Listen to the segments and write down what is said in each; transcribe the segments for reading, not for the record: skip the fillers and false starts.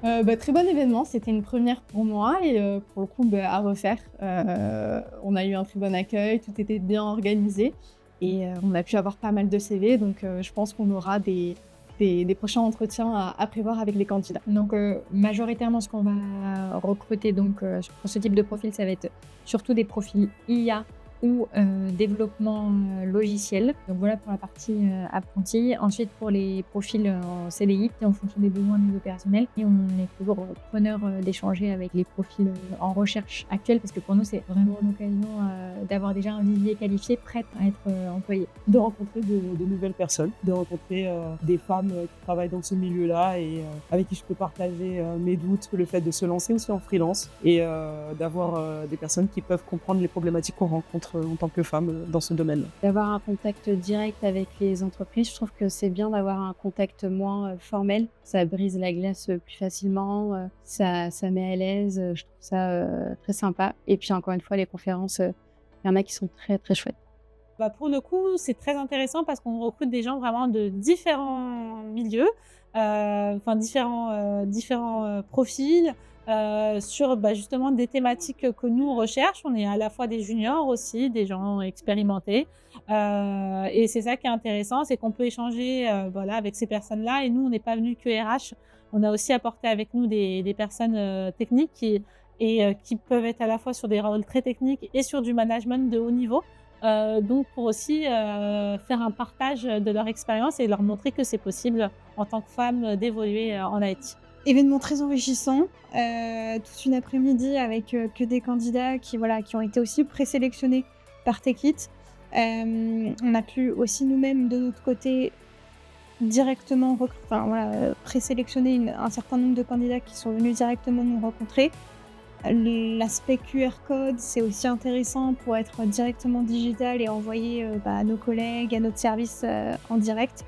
Très bon événement, c'était une première pour moi et pour le coup, à refaire. On a eu un très bon accueil, tout était bien organisé et on a pu avoir pas mal de CV donc je pense qu'on aura des prochains entretiens à prévoir avec les candidats. Donc, majoritairement, ce qu'on va recruter donc, pour ce type de profil, ça va être surtout des profils IA ou, développement, logiciel. Donc voilà pour la partie, apprenti. Ensuite pour les profils, en CDI, c'est en fonction des besoins des opérationnels et on est toujours, preneur, d'échanger avec les profils, en recherche actuels parce que pour nous, c'est vraiment l'occasion, d'avoir déjà un vivier qualifié prêt à être, employé. De rencontrer de nouvelles personnes, de rencontrer des femmes qui travaillent dans ce milieu-là et avec qui je peux partager mes doutes, le fait de se lancer aussi en freelance et d'avoir des personnes qui peuvent comprendre les problématiques qu'on rencontre en tant que femme dans ce domaine-là. D'avoir un contact direct avec les entreprises, je trouve que c'est bien d'avoir un contact moins, formel. Ça brise la glace, plus facilement, ça met à l'aise, je trouve ça, très sympa et puis encore une fois les conférences, il y en a qui sont très, très chouettes. Pour le coup, c'est très intéressant parce qu'on recrute des gens vraiment de différents milieux, différents profils, sur, justement des thématiques que nous on recherche. On est à la fois des juniors aussi, des gens expérimentés, et c'est ça qui est intéressant, c'est qu'on peut échanger, avec ces personnes-là et nous, on n'est pas venus que RH. On a aussi apporté avec nous des personnes, techniques qui peuvent être à la fois sur des rôles très techniques et sur du management de haut niveau. Donc pour aussi, faire un partage de leur expérience et leur montrer que c'est possible en tant que femme, d'évoluer, en IT. Événement très enrichissant, toute une après-midi avec, que des candidats qui ont été aussi présélectionnés par Techit. On a pu aussi nous-mêmes de notre côté directement présélectionner un certain nombre de candidats qui sont venus directement nous rencontrer. L'aspect QR code, c'est aussi intéressant pour être directement digital et envoyer, à nos collègues, à notre service, en direct.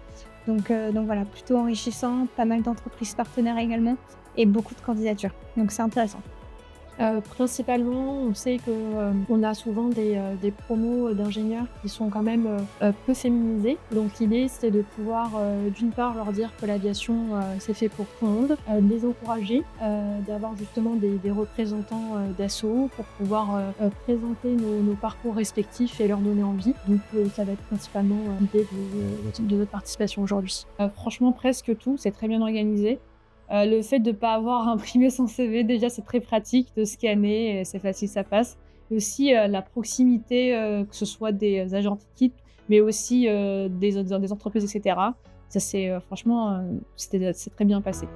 Donc voilà, plutôt enrichissant, pas mal d'entreprises partenaires également et beaucoup de candidatures. Donc c'est intéressant. Principalement, on sait que, on a souvent des promos, d'ingénieurs qui sont quand même, peu féminisés. Donc l'idée, c'est de pouvoir, d'une part leur dire que l'aviation, c'est fait pour tout le monde, de les encourager, d'avoir justement des représentants, d'assaut pour pouvoir, présenter nos parcours respectifs et leur donner envie. Donc ça va être principalement, l'idée de notre participation aujourd'hui. Franchement presque tout, c'est très bien organisé. Le fait de pas avoir à imprimer son CV, déjà, c'est très pratique de scanner, c'est facile, ça passe. Et aussi, la proximité, que ce soit des agents Tikit, mais aussi, des entreprises et cetera. Ça c'est, franchement, c'est très bien passé.